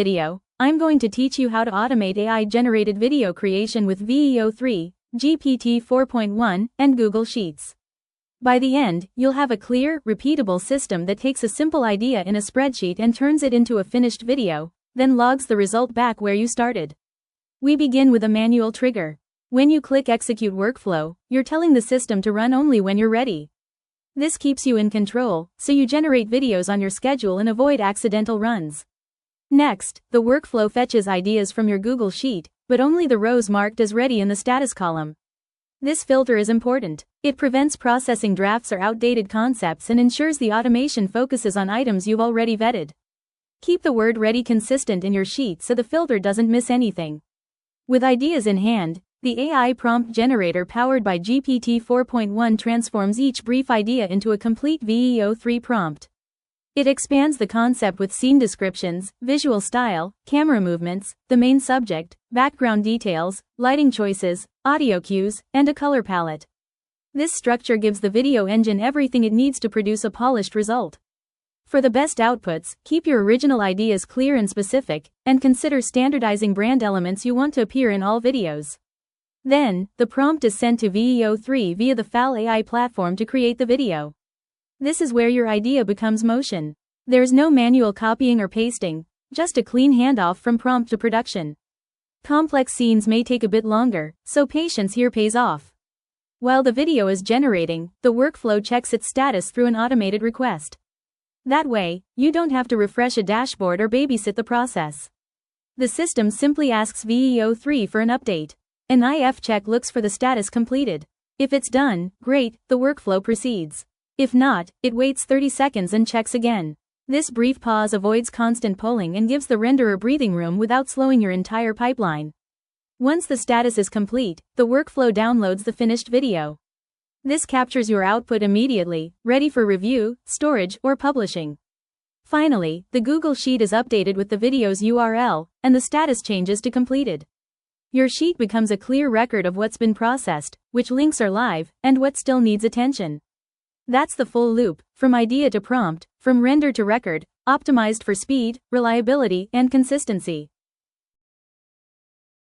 Video, I'm going to teach you how to automate AI-generated video creation with VEO3, GPT 4.1, and Google Sheets. By the end, you'll have a clear, repeatable system that takes a simple idea in a spreadsheet and turns it into a finished video, then logs the result back where you started. We begin with a manual trigger. When you click Execute Workflow, you're telling the system to run only when you're ready. This keeps you in control, so you generate videos on your schedule and avoid accidental runs. Next, the workflow fetches ideas from your Google Sheet, but only the rows marked as ready in the status column. This filter is important. It prevents processing drafts or outdated concepts and ensures the automation focuses on items you've already vetted. Keep the word ready consistent in your sheet so the filter doesn't miss anything. With ideas in hand, the AI prompt generator powered by GPT 4.1 transforms each brief idea into a complete VEO3 prompt. It expands the concept with scene descriptions, visual style, camera movements, the main subject, background details, lighting choices, audio cues, and a color palette. This structure gives the video engine everything it needs to produce a polished result. For the best outputs, keep your original ideas clear and specific, and consider standardizing brand elements you want to appear in all videos. Then, the prompt is sent to VEO3 via the FAL AI platform to create the video. This is where your idea becomes motion. There's no manual copying or pasting, just a clean handoff from prompt to production. Complex scenes may take a bit longer, so patience here pays off. While the video is generating, the workflow checks its status through an automated request. That way, you don't have to refresh a dashboard or babysit the process. The system simply asks VEO3 for an update. An IF check looks for the status completed. If it's done, great, the workflow proceeds. If not, it waits 30 seconds and checks again. This brief pause avoids constant polling and gives the renderer breathing room without slowing your entire pipeline. Once the status is complete, the workflow downloads the finished video. This captures your output immediately, ready for review, storage, or publishing. Finally, the Google Sheet is updated with the video's URL, and the status changes to completed. Your sheet becomes a clear record of what's been processed, which links are live, and what still needs attention. That's the full loop, from idea to prompt, from render to record, optimized for speed, reliability, and consistency.